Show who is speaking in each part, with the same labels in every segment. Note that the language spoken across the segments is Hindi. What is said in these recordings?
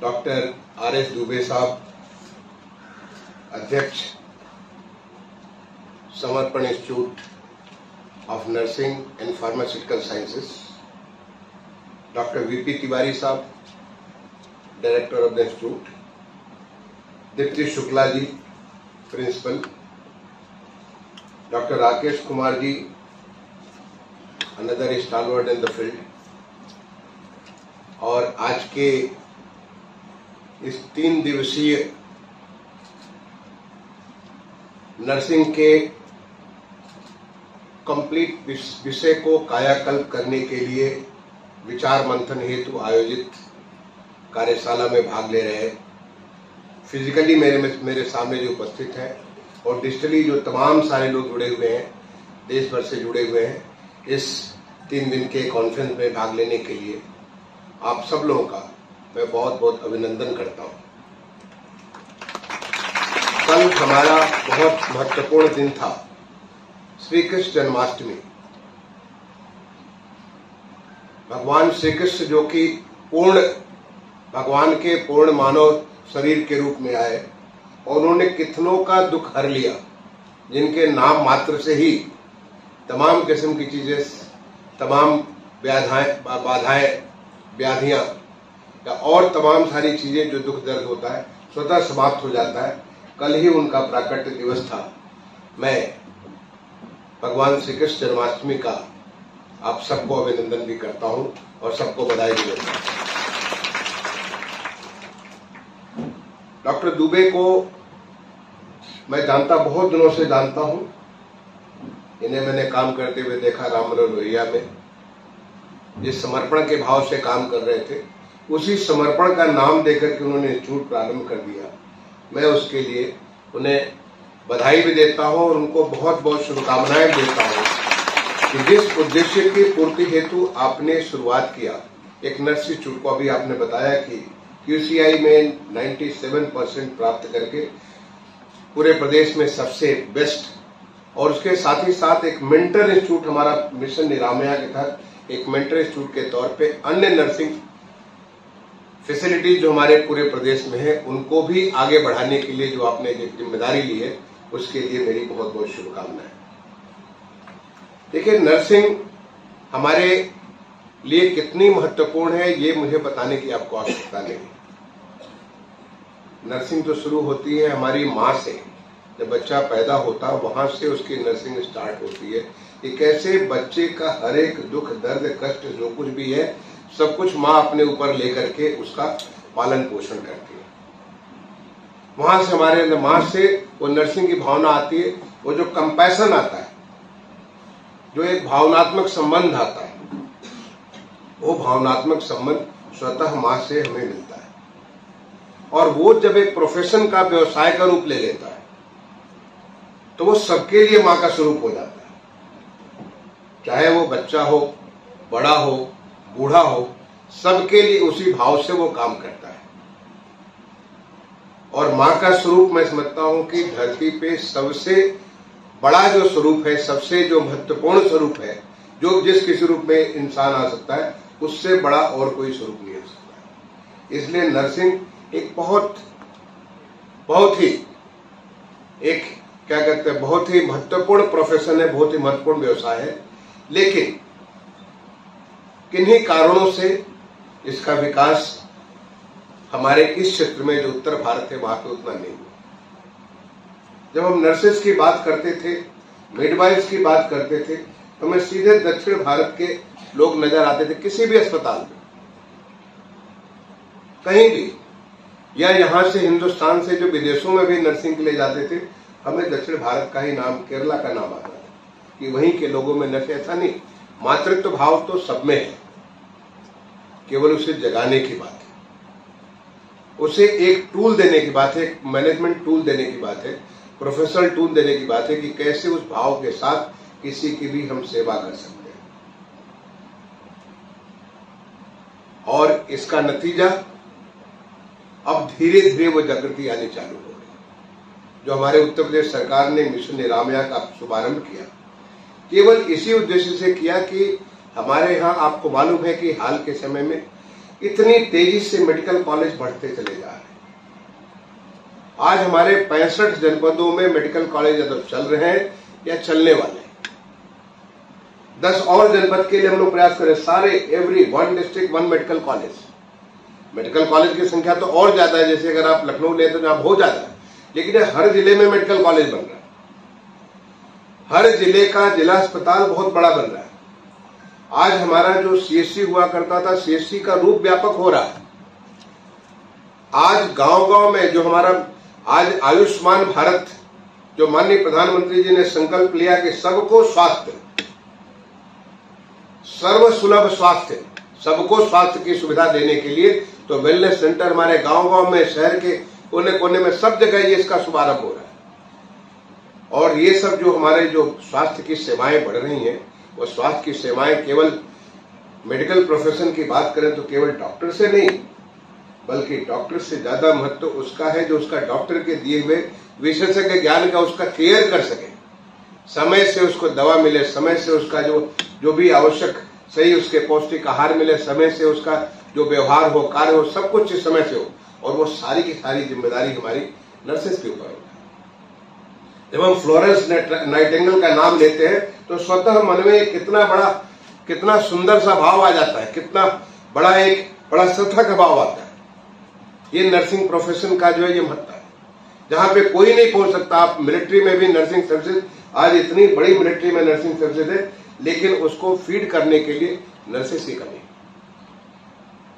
Speaker 1: Doctor R S. दुबे साहब, अध्यक्ष Samarpan institute of nursing and pharmaceutical sciences, doctor V P. Tiwari साहब, director of the institute, Deepti Shukla ji, principal, doctor Rakesh Kumar ji, another stalwart in the field, और आज के इस 3 दिवसीय नर्सिंग के कंप्लीट विषय को कायाकल्प करने के लिए विचार मंथन हेतु आयोजित कार्यशाला में भाग ले रहे फिजिकली मेरे सामने जो उपस्थित हैं और डिजिटली जो तमाम सारे लोग जुड़े हुए हैं, देश भर से जुड़े हुए हैं, इस 3 दिन के कॉन्फ्रेंस में भाग लेने के लिए आप सब लोगों का मैं बहुत बहुत अभिनंदन करता हूं। कल हमारा बहुत महत्वपूर्ण दिन था, श्री कृष्ण जन्माष्टमी। भगवान श्री कृष्ण जो कि भगवान के पूर्ण मानव शरीर के रूप में आए और उन्होंने कितनों का दुख हर लिया, जिनके नाम मात्र से ही तमाम किस्म की चीजें, तमाम बाधाएं, व्याधियां या और तमाम सारी चीजें जो दुख दर्द होता है स्वतः समाप्त हो जाता है। कल ही उनका प्राकट्य दिवस था। मैं भगवान श्री कृष्ण जन्माष्टमी का आप सबको अभिनंदन भी करता हूं और सबको बधाई भी देता हूं। डॉक्टर दुबे को मैं बहुत दिनों से जानता हूं। इन्हें मैंने काम करते हुए देखा राम मनोहर लोहिया में, जिस समर्पण के भाव से काम कर रहे थे, उसी समर्पण का नाम देकर के उन्होंने इंस्टीट्यूट प्रारंभ कर दिया। मैं उसके लिए उन्हें बधाई भी देता हूं और उनको बहुत बहुत शुभकामनाएं देता हूं कि जिस उद्देश्य की पूर्ति हेतु आपने शुरुआत किया, एक नर्सिंग इंस्टीट्यूट को अभी आपने बताया कि QCI में 97% प्राप्त करके पूरे प्रदेश में सबसे बेस्ट, और उसके साथ ही साथ एक मेंटर इंस्टीट्यूट, हमारा मिशन निरामया के तहत एक मेंटर इंस्टीट्यूट के तौर पे अन्य नर्सिंग फैसिलिटीज जो हमारे पूरे प्रदेश में है उनको भी आगे बढ़ाने के लिए जो आपने एक जिम्मेदारी ली है, उसके लिए मेरी बहुत बहुत शुभकामनाएं। देखिए, नर्सिंग हमारे लिए कितनी महत्वपूर्ण है ये मुझे बताने की आपको आवश्यकता नहीं। नर्सिंग तो शुरू होती है हमारी माँ से, जब बच्चा पैदा होता है वहां से उसकी नर्सिंग स्टार्ट होती है कि कैसे बच्चे का हर एक दुख दर्द कष्ट जो कुछ भी है सब कुछ माँ अपने ऊपर लेकर के उसका पालन पोषण करती है। वहां से हमारे अंदर माँ से वो नर्सिंग की भावना आती है, वो जो कंपैशन आता है, जो एक भावनात्मक संबंध आता है, वो भावनात्मक संबंध स्वतः माँ से हमें मिलता है। और वो जब एक प्रोफेशन का, व्यवसाय का रूप ले लेता है तो वो सबके लिए माँ का स्वरूप हो जाता है। चाहे वो बच्चा हो, बड़ा हो, बूढ़ा हो, सबके लिए उसी भाव से वो काम करता है। और माँ का स्वरूप मैं समझता हूं कि धरती पे सबसे बड़ा जो स्वरूप है, सबसे जो महत्वपूर्ण स्वरूप है, जो जिस किसी रूप में इंसान आ सकता है, उससे बड़ा और कोई स्वरूप नहीं हो सकता। इसलिए नर्सिंग एक बहुत ही एक क्या कहते हैं, बहुत ही महत्वपूर्ण प्रोफेशन है, बहुत ही महत्वपूर्ण व्यवसाय है। लेकिन किन्हीं कारणों से इसका विकास हमारे इस क्षेत्र में जो उत्तर भारत है वहां पे उतना नहीं हुआ। जब हम नर्सेस की बात करते थे, मिडवाइफ्स की बात करते थे, तो हमें सीधे दक्षिण भारत के लोग नजर आते थे किसी भी अस्पताल में, कहीं भी, या यहां से हिंदुस्तान से जो विदेशों में भी नर्सिंग के लिए जाते थे, हमें दक्षिण भारत का ही नाम, केरला का नाम आता था कि वहीं के लोगों में नर्स। ऐसा नहीं, मातृत्व भाव तो सब में है, केवल उसे जगाने की बात है, उसे एक टूल देने की बात है, एक मैनेजमेंट टूल देने की बात है, प्रोफेशनल टूल देने की बात है कि कैसे उस भाव के साथ किसी की भी हम सेवा कर सकते हैं। और इसका नतीजा अब धीरे धीरे वो जागृति आनी चालू हो रही। जो हमारे उत्तर प्रदेश सरकार ने मिशन निरामया का शुभारंभ किया, केवल इसी उद्देश्य से किया कि हमारे यहाँ आपको मालूम है कि हाल के समय में इतनी तेजी से मेडिकल कॉलेज बढ़ते चले जा रहे हैं। आज हमारे 65 जनपदों में मेडिकल कॉलेज चल रहे हैं या चलने वाले हैं। 10 और जनपद के लिए हम लोग प्रयास करें, सारे every 1 district 1 medical college. Medical college की संख्या तो और ज्यादा है, जैसे अगर आप लखनऊ ले तो जहां बहुत ज्यादा है, लेकिन हर जिले में मेडिकल कॉलेज बन रहा है। हर जिले का जिला अस्पताल बहुत बड़ा बन रहा है। आज हमारा जो सीएससी हुआ करता था, सीएससी का रूप व्यापक हो रहा है। आज गांव-गांव में जो हमारा आज आयुष्मान भारत, जो माननीय प्रधानमंत्री जी ने संकल्प लिया कि सबको स्वास्थ्य, सर्व सुलभ स्वास्थ्य, सबको स्वास्थ्य की सुविधा देने के लिए, तो वेलनेस सेंटर हमारे गांव-गांव में, शहर के कोने कोने में, सब जगह ये इसका शुभारंभ हो रहा है। और ये सब जो हमारे जो स्वास्थ्य की सेवाएं बढ़ रही हैं, वो स्वास्थ्य की सेवाएं केवल मेडिकल प्रोफेशन की बात करें तो केवल डॉक्टर से नहीं, बल्कि डॉक्टर से ज्यादा महत्व उसका है जो उसका डॉक्टर के दिए हुए विशेषज्ञ ज्ञान का उसका केयर कर सके, समय से उसको दवा मिले, समय से उसका जो भी आवश्यक सही उसके पौष्टिक आहार मिले, समय से उसका जो व्यवहार हो, कार्य हो, सब कुछ समय से हो। और वो सारी की सारी जिम्मेदारी हमारी नर्सेस के ऊपर होती है। जब हम फ्लोरेंस नाइटिंगेल का नाम लेते हैं तो स्वतः मन में कितना सुंदर सा भाव आ जाता है, कितना बड़ा श्रद्धा का भाव आता है। ये नर्सिंग प्रोफेशन का जो है ये महत्व है, जहां पे कोई नहीं पहुंच सकता। आप मिलिट्री में भी नर्सिंग सर्विसेज, आज इतनी बड़ी मिलिट्री में नर्सिंग सर्विसेज है, लेकिन उसको फीड करने के लिए नर्सेस की कमी है।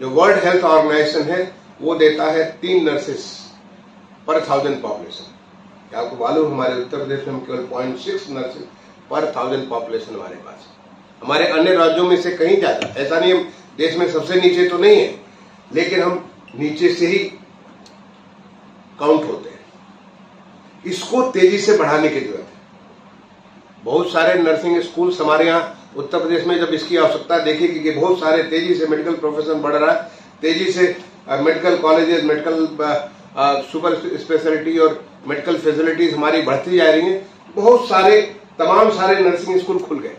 Speaker 1: जो वर्ल्ड हेल्थ ऑर्गेनाइजेशन है वो देता है 3 नर्सेस पर 1000 पॉपुलेशन। क्या आपको मालूम, हमारे उत्तर प्रदेश में केवल 0.6 नर्सेस पर 1000 पॉपुलेशन हमारे पास है। हमारे अन्य राज्यों में से कहीं ज्यादा। ऐसा नहीं हम देश में सबसे नीचे तो नहीं है, लेकिन हम नीचे से ही काउंट होते हैं। इसको तेजी से बढ़ाने की जरूरत है। बहुत सारे नर्सिंग स्कूल्स हमारे यहाँ उत्तर प्रदेश में जब इसकी आवश्यकता देखेगी कि बहुत सारे तेजी से मेडिकल प्रोफेशन बढ़ रहा है, तेजी से medical colleges, medical super speciality और मेडिकल फैसिलिटीज हमारी बढ़ती जा रही हैं, बहुत सारे तमाम सारे नर्सिंग स्कूल खुल गए,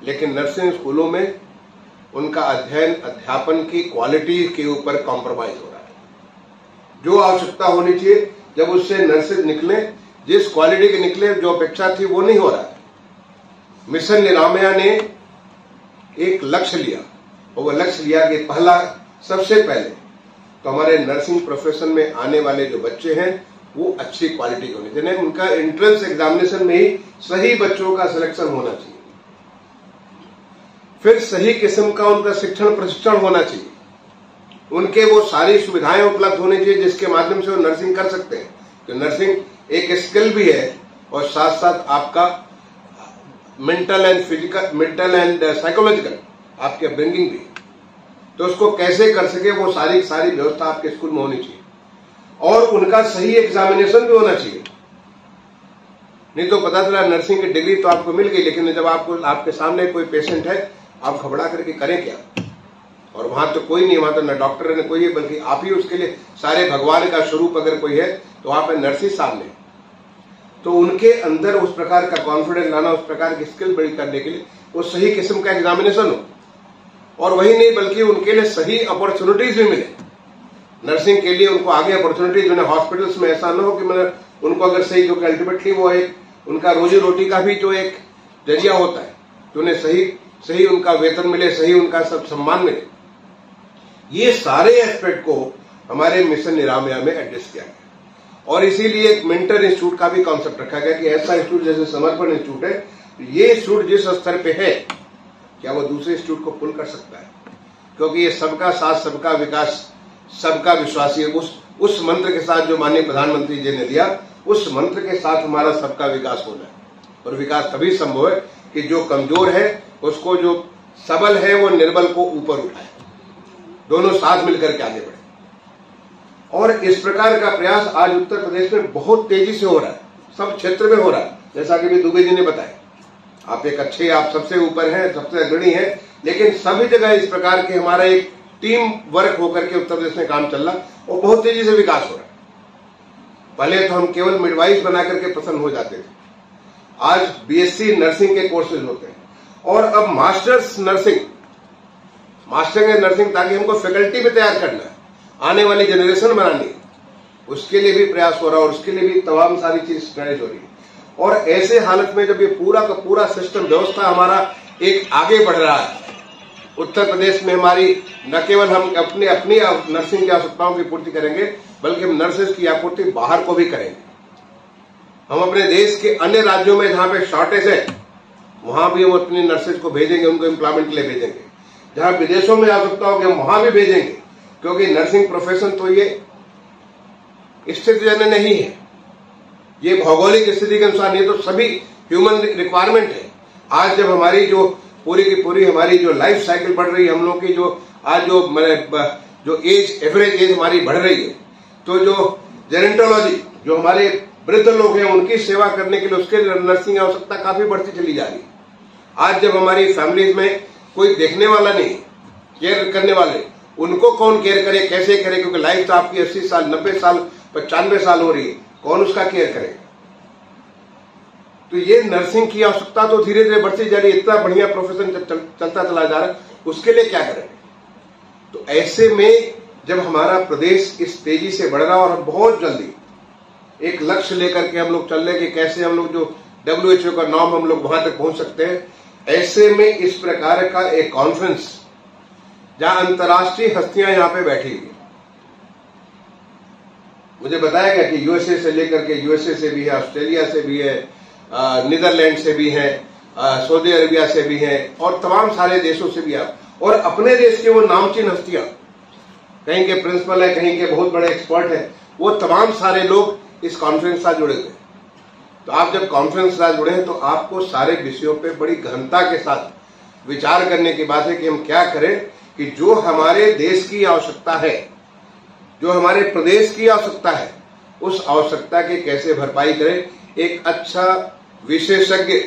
Speaker 1: लेकिन नर्सिंग स्कूलों में उनका अध्ययन अध्यापन की क्वालिटी के ऊपर कॉम्प्रोमाइज हो रहा है। जो आवश्यकता होनी चाहिए जब उससे नर्सेज निकले, जिस क्वालिटी के निकले, जो अपेक्षा थी, वो नहीं हो रहा है। मिशन निरामया ने एक लक्ष्य लिया, और वो लक्ष्य लिया कि पहला सबसे पहले तो हमारे नर्सिंग प्रोफेशन में आने वाले जो बच्चे हैं वो अच्छी क्वालिटी के होने चाहिए। उनका एंट्रेंस एग्जामिनेशन में ही सही बच्चों का सिलेक्शन होना चाहिए, फिर सही किस्म का उनका शिक्षण प्रशिक्षण होना चाहिए, उनके वो सारी सुविधाएं उपलब्ध होनी चाहिए जिसके माध्यम से वो नर्सिंग कर सकते हैं। तो नर्सिंग एक स्किल भी है और साथ साथ आपका मेंटल एंड साइकोलॉजिकल आपके अपब्रिंगिंग भी। तो उसको कैसे कर सके वो सारी व्यवस्था आपके स्कूल में होनी चाहिए, और उनका सही एग्जामिनेशन भी होना चाहिए। नहीं तो पता चला नर्सिंग की डिग्री तो आपको मिल गई, लेकिन जब आपके सामने कोई पेशेंट है, आप घबरा करके करें क्या? और वहां तो कोई नहीं, वहां तो न डॉक्टर है न कोई है, बल्कि आप ही उसके लिए सारे भगवान का स्वरूप अगर कोई है तो वहां पर नर्स ही सामने। तो उनके अंदर उस प्रकार का कॉन्फिडेंस लाना, उस प्रकार की स्किल बिल्ड करने के लिए वो सही किस्म का एग्जामिनेशन हो, और वही नहीं बल्कि उनके लिए सही अपॉर्चुनिटीज भी मिले नर्सिंग के लिए। उनको आगे अपॉर्चुनिटीज उन्हें हॉस्पिटल्स में ऐसा न हो कि मतलब उनको अगर सही, जो कि अल्टीमेटली वो एक उनका रोजी रोटी का भी जो एक जरिया होता है, तो उन्हें सही उनका वेतन मिले, सही उनका सब सम्मान मिले। ये सारे एस्पेक्ट को हमारे मिशन निरामया में एड्रेस किया गया, और इसीलिए एक मेंटर इंस्टीट्यूट का भी कॉन्सेप्ट रखा गया कि ऐसा इंस्टीट्यूट जैसे समर्पण इंस्टीट्यूट है, ये इंस्टीट्यूट जिस स्तर पे है, क्या वो दूसरे इंस्टीट्यूट को पुल कर सकता है? क्योंकि ये सबका साथ, सबका विकास, सबका विश्वासी, उस मंत्र के साथ जो माननीय प्रधानमंत्री जी ने दिया, उस मंत्र के साथ हमारा सबका विकास होना है। और विकास तभी संभव है कि जो कमजोर है उसको, जो सबल है वो निर्बल को ऊपर उठाए, दोनों साथ मिलकर के आगे बढ़े। और इस प्रकार का प्रयास आज उत्तर प्रदेश में बहुत तेजी से हो रहा है, सब क्षेत्र में हो रहा है। जैसा कि भी दुबे जी ने बताया, आप सबसे ऊपर हैं, सबसे अग्रणी हैं, लेकिन सभी जगह इस प्रकार के हमारा एक टीम वर्क होकर के उत्तर प्रदेश में काम चल रहा और बहुत तेजी से विकास हो रहा है। पहले तो हम केवल मिडवाइफ बना करके प्रसन्न हो जाते थे, आज बीएससी नर्सिंग के कोर्सेज होते हैं, और अब मास्टर इन नर्सिंग, ताकि हमको फैकल्टी भी तैयार करना है, आने वाली जनरेशन बनानी है, उसके लिए भी प्रयास हो रहा है और उसके लिए भी तमाम सारी चीज स्ट्रेटेजी हो रही है। और ऐसे हालत में जब ये पूरा का पूरा सिस्टम व्यवस्था हमारा एक आगे बढ़ रहा है, उत्तर प्रदेश में हमारी न केवल हम अपनी नर्सिंग की आवश्यकताओं की पूर्ति करेंगे, बल्कि हम नर्सेज की आपूर्ति बाहर को भी करेंगे। हम अपने देश के अन्य राज्यों में जहां पे शॉर्टेज है, वहां भी हम अपनी नर्सेज को भेजेंगे, उनको एम्प्लॉयमेंट के लिए भेजेंगे। जहां विदेशों में आवश्यकता होगी हम वहां भी भेजेंगे, क्योंकि नर्सिंग प्रोफेशन तो ये स्थितिजन्य नहीं है, ये भौगोलिक स्थिति के अनुसार नहीं, तो सभी ह्यूमन रिक्वायरमेंट है। आज जब हमारी जो पूरी की पूरी हमारी जो लाइफ साइकिल बढ़ रही है, हम लोग की जो आज जो एज एवरेज एज हमारी बढ़ रही है, तो जो जेरेंटोलॉजी, जो हमारे वृद्ध लोग हैं उनकी सेवा करने के लिए उसके नर्सिंग आवश्यकता काफी बढ़ती चली जा रही है। आज जब हमारी फैमिलीज में कोई देखने वाला नहीं, केयर करने वाले, उनको कौन केयर करे, कैसे करे, क्योंकि लाइफ तो आपकी 80 साल 90 साल 95 साल हो रही है, कौन उसका केयर करेगा। तो ये नर्सिंग की आवश्यकता तो धीरे धीरे बढ़ती जा रही है, इतना बढ़िया प्रोफेशन चलता चला जा रहा है, उसके लिए क्या करेंगे। तो ऐसे में जब हमारा प्रदेश इस तेजी से बढ़ रहा है और हम बहुत जल्दी एक लक्ष्य लेकर के हम लोग चल रहे कि कैसे हम लोग जो WHO का नॉर्म हम लोग वहां तक पहुंच सकते हैं, ऐसे में इस प्रकार का एक कॉन्फ्रेंस जहां अंतर्राष्ट्रीय हस्तियां यहां पे बैठी हुई, मुझे बताया गया कि यूएसए से लेकर के यूएसए से भी है, ऑस्ट्रेलिया से भी है, नीदरलैंड से भी है, सऊदी अरेबिया से भी है और तमाम सारे देशों से भी है। और अपने देश के वो नामचीन हस्तियां, कहीं के प्रिंसिपल है, कहीं के बहुत बड़े एक्सपर्ट है, वो तमाम सारे लोग इस कॉन्फ्रेंस से जुड़े हुए। तो आप जब कॉन्फ्रेंस से जुड़े हैं तो आपको सारे विषयों पे बड़ी गहनता के साथ विचार करने की बात है कि हम क्या करें कि जो हमारे देश की आवश्यकता है, जो हमारे प्रदेश की आवश्यकता है, उस आवश्यकता की कैसे भरपाई करें। एक अच्छा विशेषज्ञ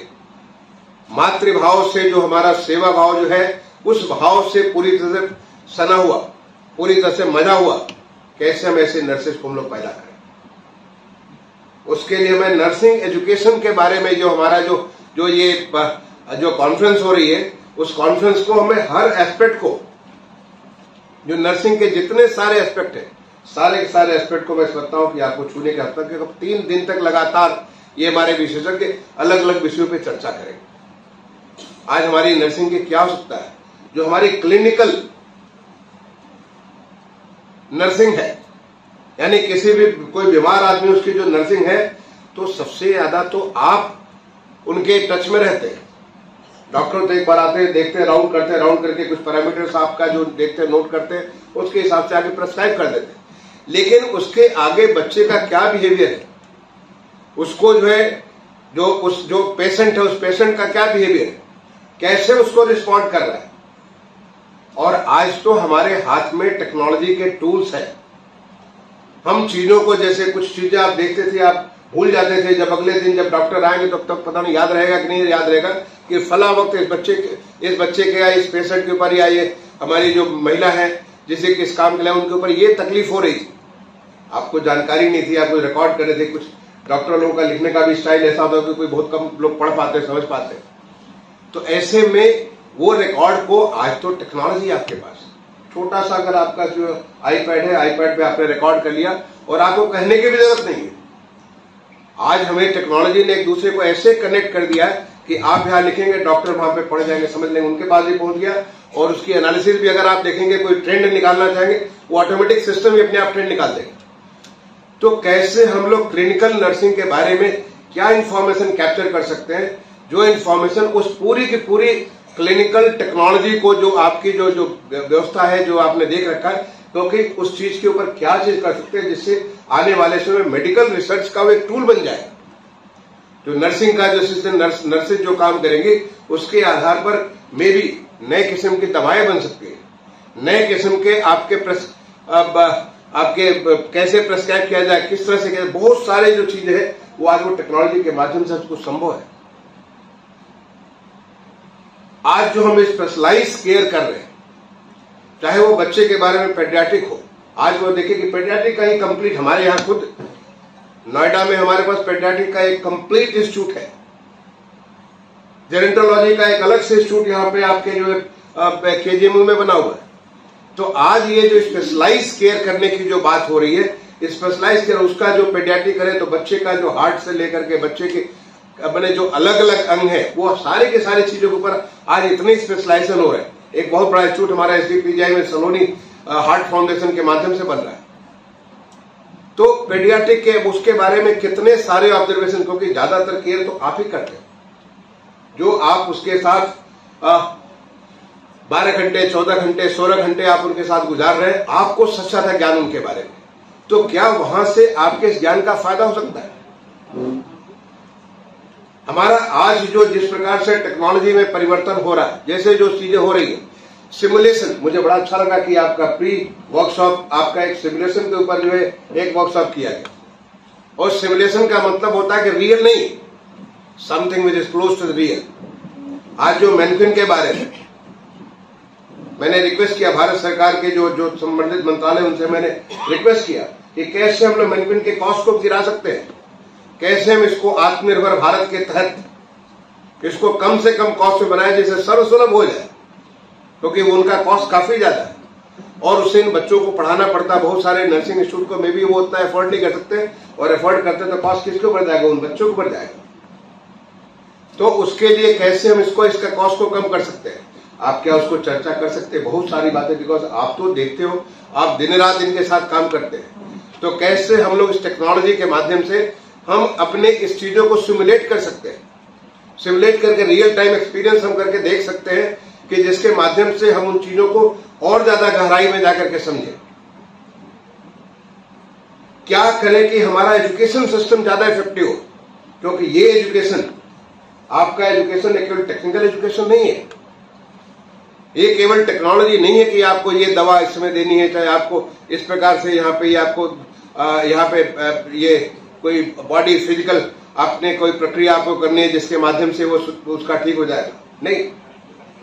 Speaker 1: मातृभाव से, जो हमारा सेवा भाव जो है, उस भाव से पूरी तरह से सना हुआ, पूरी तरह से मजा हुआ, कैसे हम ऐसे नर्सेज को हम लोग पैदा करें। उसके लिए हमें नर्सिंग एजुकेशन के बारे में जो हमारा जो कॉन्फ्रेंस हो रही है, उस कॉन्फ्रेंस को हमें हर एस्पेक्ट को, जो नर्सिंग के जितने सारे एस्पेक्ट है, सारे के सारे एस्पेक्ट को मैं समझता हूं कि आपको छूने के हद तक 3 दिन तक लगातार ये हमारे विशेषज्ञ अलग अलग विषयों पे चर्चा करेंगे। आज हमारी नर्सिंग की क्या आवश्यकता है, जो हमारी क्लिनिकल नर्सिंग है, यानी किसी भी कोई बीमार आदमी उसकी जो नर्सिंग है, तो सबसे ज्यादा तो आप उनके टच में रहते हैं। डॉक्टर तो एक बार आते हैं, देखते हैं, राउंड करते हैं, राउंड करके कुछ पैरामीटर्स आपका जो देखते हैं, नोट करते हैं, उसके हिसाब से आगे प्रेस्क्राइब कर देते हैं। लेकिन उसके आगे बच्चे का क्या बिहेवियर है, उसको जो पेशेंट है, उस पेशेंट का क्या बिहेवियर है, कैसे उसको रिस्पॉन्ड कर रहा है। और आज तो हमारे हाथ में टेक्नोलॉजी के टूल्स हैं। हम चीजों को, जैसे कुछ चीजें आप देखते थे आप भूल जाते थे, जब अगले दिन जब डॉक्टर आएंगे तो तब पता नहीं याद रहेगा कि नहीं याद रहेगा कि फला वक्त इस बच्चे के या इस पेशेंट के ऊपर या ये हमारी जो महिला है जिसे किस काम के लिए उनके ऊपर ये तकलीफ हो रही थी, आपको जानकारी नहीं थी, आप कुछ रिकॉर्ड कर रहे थे। कुछ डॉक्टर लोगों का लिखने का भी स्टाइल ऐसा होता है कि कोई बहुत कम लोग पढ़ पाते, समझ पाते। तो ऐसे में वो रिकॉर्ड को, आज तो टेक्नोलॉजी आपके पास, छोटा सा अगर आपका जो आईपैड है, आईपैड पे आपने रिकॉर्ड कर लिया और आपको कहने की भी जरूरत नहीं है। आज हमें टेक्नोलॉजी ने एक दूसरे को ऐसे कनेक्ट कर दिया है कि आप यहां लिखेंगे, डॉक्टर वहां पे पढ़ जाएंगे, समझ लेंगे, उनके पास भी पहुंच गया। और उसकी एनालिसिस भी अगर आप देखेंगे, कोई ट्रेंड निकालना चाहेंगे, वो ऑटोमेटिक सिस्टम ही अपने आप ट्रेंड निकाल देगा। तो कैसे हम लोग क्लिनिकल नर्सिंग के बारे में क्या इंफॉर्मेशन कैप्चर कर सकते हैं, जो इंफॉर्मेशन उस पूरी की पूरी क्लिनिकल टेक्नोलॉजी को, जो आपकी जो व्यवस्था है, जो आपने देख रखा है, क्योंकि उस चीज के ऊपर क्या चीज कर सकते हैं जिससे आने वाले समय में मेडिकल रिसर्च का वो एक टूल बन जाए। जो नर्सिंग का जो सिस्टम, नर्सेज जो काम करेंगे, उसके आधार पर मे भी नए किस्म की दवाएं बन सकती है, नए किस्म के आपके कैसे प्रेस्क्राइब किया जाए, किस तरह से किया जाए, बहुत सारे जो चीजें हैं वो आज वो टेक्नोलॉजी के माध्यम से उसको संभव है। आज जो हम स्पेशलाइज केयर कर रहे हैं, चाहे वो बच्चे के बारे में पेडियाट्रिक हो, आज वो देखिए कि पेडियाट्रिक का ही कंप्लीट, हमारे यहाँ खुद नोएडा में हमारे पास पेडियाट्रिक का एक कंप्लीट इंस्टीट्यूट है, जेरेंटोलॉजी का एक अलग से इंस्टीट्यूट यहाँ पे आपके जो KGMU में बना हुआ है। तो आज ये जो स्पेशलाइज केयर करने की जो बात हो रही है, स्पेशलाइज केयर, उसका जो पेडियाट्रिक करे तो बच्चे का जो हार्ट से लेकर के बच्चे के अपने जो अलग अलग अंग है वो सारे के सारी चीजों के ऊपर आज इतनी स्पेशलाइजेशन हो रहा है। एक बहुत बड़ा इंस्टीट्यूट हमारा SDPGI में सलोनी हार्ट फाउंडेशन के माध्यम से बन रहा है। तो पेडियाट्रिक के उसके बारे में कितने सारे ऑब्जर्वेशन, क्योंकि ज्यादातर केयर तो आप ही करते हैं, जो आप उसके साथ 12 घंटे 14 घंटे 16 घंटे आप उनके साथ गुजार रहे हैं, आपको सच्चा था ज्ञान उनके बारे में, तो क्या वहां से आपके इस ज्ञान का फायदा हो सकता है? हमारा आज जो जिस प्रकार से टेक्नोलॉजी में परिवर्तन हो रहा है, जैसे जो चीजें हो रही है, सिमुलेशन, मुझे बड़ा अच्छा लगा कि आपका प्री वर्कशॉप, आपका एक सिमुलेशन के ऊपर जो है एक वर्कशॉप किया गया। और सिमुलेशन का मतलब होता है कि रियल नहीं, something which is close to the real. आज जो मैनक्विन के बारे में मैंने रिक्वेस्ट किया, भारत सरकार के जो संबंधित मंत्रालय, उनसे मैंने रिक्वेस्ट किया कि कैसे हम लोग मैनक्विन के कॉस्ट को गिरा सकते हैं, कैसे हम इसको आत्मनिर्भर भारत के तहत इसको कम से कम कॉस्ट में बनाए जिससे सर्वसुलभ हो जाए, क्योंकि वो उनका कॉस्ट काफी ज्यादा है और उससे इन बच्चों को पढ़ाना पड़ता है। बहुत सारे नर्सिंग इंस्टीट्यूट को मे भी वो उतना एफोर्ड नहीं कर सकते, और एफोर्ड करते तो कॉस्ट किसके ऊपर जाएगा? उन बच्चों के ऊपर जाएगा। तो उसके लिए कैसे हम इसका कॉस्ट को कम कर सकते हैं, आप क्या उसको चर्चा कर सकते हैं? बहुत सारी बातें, बिकॉज आप तो देखते हो, आप दिन रात इनके साथ काम करते हैं। तो कैसे हम लोग इस टेक्नोलॉजी के माध्यम से हम अपने इस चीजों को सिमुलेट कर सकते हैं, सिमुलेट करके रियल टाइम एक्सपीरियंस हम करके देख सकते हैं कि जिसके माध्यम से हम उन चीजों को और ज्यादा गहराई में जाकर के समझें। क्या करें कि हमारा एजुकेशन सिस्टम ज्यादा इफेक्टिव हो, क्योंकि ये एजुकेशन, आपका एजुकेशन एक केवल टेक्निकल एजुकेशन नहीं है, ये केवल टेक्नोलॉजी नहीं है कि आपको ये दवा इसमें देनी है, चाहे आपको इस प्रकार से यहाँ पे ये कोई बॉडी फिजिकल आपने कोई प्रक्रिया आपको करनी है जिसके माध्यम से वो उसका ठीक हो जाएगा, नहीं,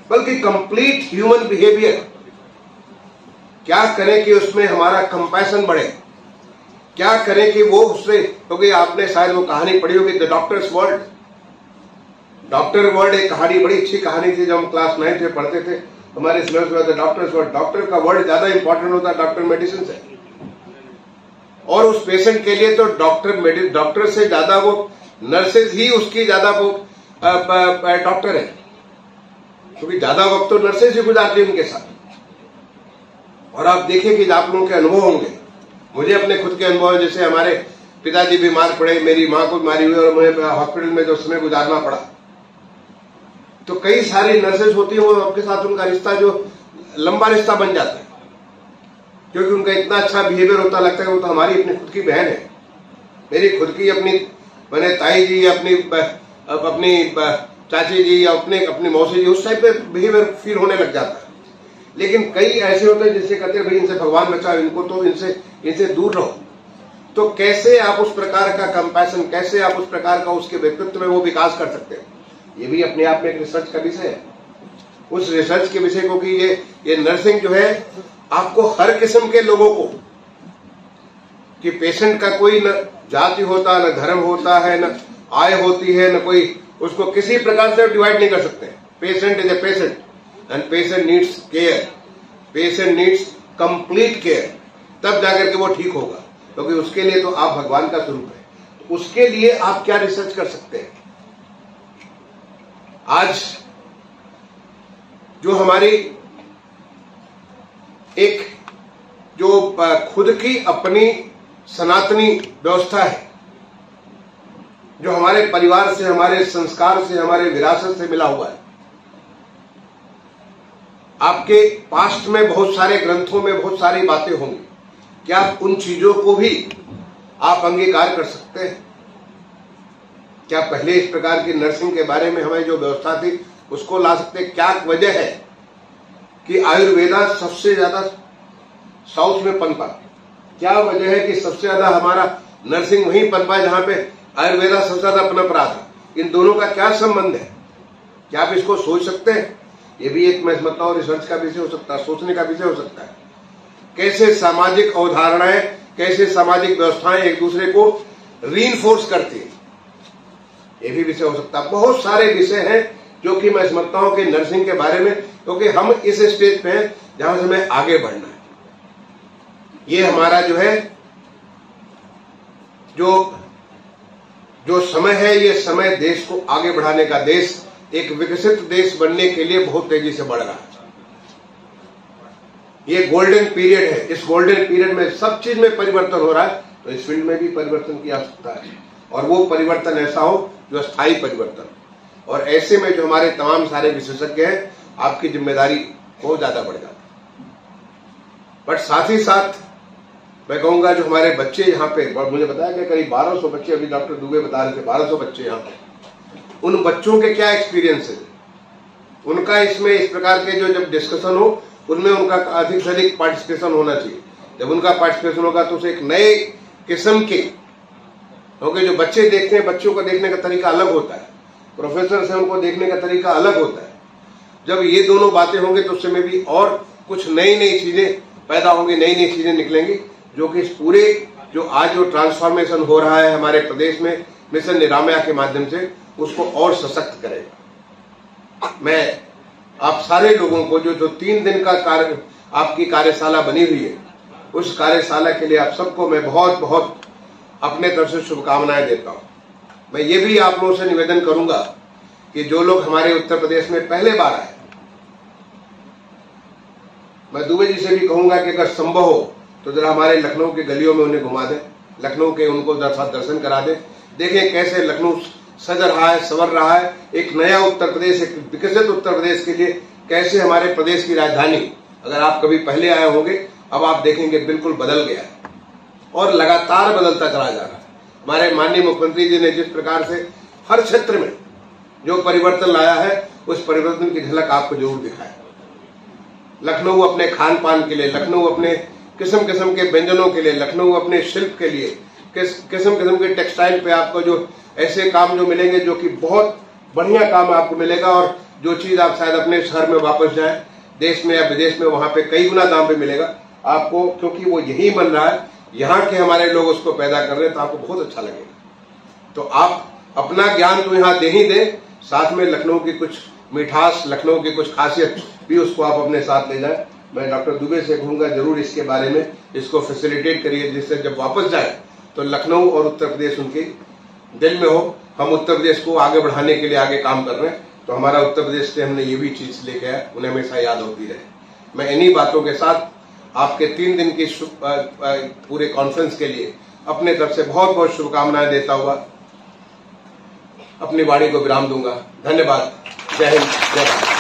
Speaker 1: बल्कि कंप्लीट ह्यूमन बिहेवियर। क्या करें कि उसमें हमारा कंपैशन बढ़े, क्या करें कि वो उससे, क्योंकि आपने शायद वो कहानी पढ़ी होगी the doctors world. Doctor world एक कहानी, बड़ी अच्छी कहानी थी, जब हम क्लास 9 में पढ़ते थे, हमारे सिलेबस में डॉक्टर्स वर्ल्ड। डॉक्टर का वर्ल्ड ज्यादा इंपॉर्टेंट होता है डॉक्टर मेडिसिन से, और उस पेशेंट के लिए तो डॉक्टर से ज्यादा वो नर्सेज ही उसकी ज्यादा वो डॉक्टर है, क्योंकि ज्यादा वक्त तो नर्सेज ही गुजारती है उनके साथ। और आप देखिए कि आप लोगों के अनुभव होंगे, मुझे अपने खुद के अनुभव, जैसे हमारे पिताजी बीमार पड़े, मेरी माँ को बीमारी हुई और मुझे हॉस्पिटल में जो समय गुजारना पड़ा, तो कई सारी नर्सेज होती है, वो आपके साथ उनका रिश्ता जो लंबा रिश्ता बन जाता है, क्योंकि उनका इतना अच्छा बिहेवियर होता, लगता है वो तो हमारी अपनी खुद की बहन है, मेरी खुद की अपनी मैंने ताई जी या अपनी चाची जी या अपनी मौसी जी, उस टाइप पे बिहेवियर फील होने लग जाता है। लेकिन कई ऐसे होते हैं जिससे कहते हैं भाई इनसे भगवान बचाओ, इनको तो इनसे दूर रहो। तो कैसे आप उस प्रकार का कंपैशन, कैसे आप उस प्रकार का उसके व्यक्तित्व में वो विकास कर सकते हैं, ये भी अपने आप में एक रिसर्च का विषय है। उस रिसर्च के विषय को कि ये नर्सिंग जो है आपको हर किस्म के लोगों को, कि पेशेंट का कोई न जाति होता, न धर्म होता है, न आय होती है, न कोई, उसको किसी प्रकार से डिवाइड नहीं कर सकते। Patient is a patient and patient needs care, patient needs complete care, तब जाकर के वो ठीक होगा, क्योंकि उसके लिए तो आप भगवान का स्वरूप है। उसके लिए आप क्या रिसर्च कर सकते हैं? आज जो हमारी एक जो खुद की अपनी सनातनी व्यवस्था है, जो हमारे परिवार से, हमारे संस्कार से, हमारे विरासत से मिला हुआ है, आपके पास्ट में बहुत सारे ग्रंथों में बहुत सारी बातें होंगी, क्या आप उन चीजों को भी आप अंगीकार कर सकते हैं? क्या पहले इस प्रकार की नर्सिंग के बारे में हमारी जो व्यवस्था थी उसको ला सकते हैं? क्या वजह है कि आयुर्वेदा सबसे ज्यादा साउथ में पनपा? क्या वजह है कि सबसे ज्यादा हमारा नर्सिंग वहीं पनपा जहां पे आयुर्वेदा सबसे ज्यादा पनप रहा था? इन दोनों का क्या संबंध है? क्या आप इसको सोच सकते हैं? ये भी एक, मैं समझता हूं, रिसर्च का विषय हो सकता है, सोचने का विषय हो सकता है। कैसे सामाजिक अवधारणाएं, कैसे सामाजिक व्यवस्थाएं एक दूसरे को रीइंफोर्स करती है, ये भी विषय हो सकता है। बहुत सारे विषय हैं जो कि मैं समझता हूं कि नर्सिंग के बारे में क्योंकि हम इस स्टेज पे हैं जहां से हमें आगे बढ़ना है। ये हमारा जो है जो समय है, ये समय देश को आगे बढ़ाने का, देश एक विकसित देश बनने के लिए बहुत तेजी से बढ़ रहा है। ये गोल्डन पीरियड है। इस गोल्डन पीरियड में सब चीज में परिवर्तन हो रहा है, तो इस फील्ड में भी परिवर्तन की आवश्यकता है, और वो परिवर्तन ऐसा हो जो स्थायी परिवर्तन। और ऐसे में जो हमारे तमाम सारे विशेषज्ञ हैं, आपकी जिम्मेदारी बहुत ज्यादा बढ़ जाती है। बट साथ ही साथ मैं कहूंगा जो हमारे बच्चे यहाँ पे, मुझे बताया कि करीब 1200 बच्चे, अभी डॉक्टर दुबे बता रहे थे 1200 बच्चे यहाँ पे, उन बच्चों के क्या एक्सपीरियंस है, उनका इसमें इस प्रकार के जो जब डिस्कशन हो उनमें उनका अधिक से अधिक पार्टिसिपेशन होना चाहिए। जब उनका पार्टिसिपेशन होगा तो उसे एक नए किस्म के, क्योंकि जो बच्चे देखते हैं, बच्चों को देखने का तरीका अलग होता है, प्रोफेसर से उनको देखने का तरीका अलग होता है। जब ये दोनों बातें होंगी तो उसमें भी और कुछ नई नई चीजें पैदा होंगी, नई नई चीजें निकलेंगी, जो कि इस पूरे जो आज जो ट्रांसफॉर्मेशन हो रहा है हमारे प्रदेश में मिशन निरामया के माध्यम से, उसको और सशक्त करेगा। मैं आप सारे लोगों को जो 3 दिन का कार्य आपकी कार्यशाला बनी हुई है, उस कार्यशाला के लिए आप सबको मैं बहुत बहुत अपने तरफ से शुभकामनाएं देता हूं। मैं ये भी आप लोगों से निवेदन करूंगा कि जो लोग हमारे उत्तर प्रदेश में पहले बार आए, मैं दुबे जी से भी कहूंगा कि अगर संभव हो तो जरा हमारे लखनऊ के गलियों में उन्हें घुमा दें, लखनऊ के उनको दर्शन करा दें, देखें कैसे लखनऊ सज रहा है, संवर रहा है। एक नया उत्तर प्रदेश, एक विकसित उत्तर प्रदेश के लिए कैसे हमारे प्रदेश की राजधानी, अगर आप कभी पहले आए होंगे, अब आप देखेंगे बिल्कुल बदल गया है और लगातार बदलता चला जा रहा है। हमारे माननीय मुख्यमंत्री जी ने जिस प्रकार से हर क्षेत्र में जो परिवर्तन लाया है, उस परिवर्तन की झलक आपको जरूर दिखाए। लखनऊ अपने खान पान के लिए, लखनऊ अपने किस्म किस्म के व्यंजनों के लिए, लखनऊ अपने शिल्प के लिए, किस्म किस्म के टेक्सटाइल पे आपको जो ऐसे काम जो मिलेंगे, जो कि बहुत बढ़िया काम आपको मिलेगा, और जो चीज आप शायद अपने शहर में वापस जाए, देश में या विदेश में, वहां पे कई गुना दाम पे मिलेगा आपको, क्योंकि वो यही बन रहा है, यहाँ के हमारे लोग उसको पैदा कर रहे हैं, तो आपको बहुत अच्छा लगेगा। तो आप अपना ज्ञान तो यहाँ दे ही दे, साथ में लखनऊ की कुछ मिठास, लखनऊ की कुछ खासियत भी उसको आप अपने साथ ले जाए। मैं डॉक्टर दुबे से कहूंगा जरूर इसके बारे में इसको फैसिलिटेट करिए, जिससे जब वापस जाए तो लखनऊ और उत्तर प्रदेश उनके दिल में हो। हम उत्तर प्रदेश को आगे बढ़ाने के लिए आगे काम कर रहे हैं, तो हमारा उत्तर प्रदेश से हमने ये भी चीज लेके आया, उन्हें हमेशा याद होती रहे। मैं इन्हीं बातों के साथ आपके 3 दिन की पूरे कॉन्फ्रेंस के लिए अपने तरफ से बहुत बहुत शुभकामनाएं देता हुआ अपनी वाणी को विराम दूंगा। धन्यवाद। जय हिंद, जय भारत।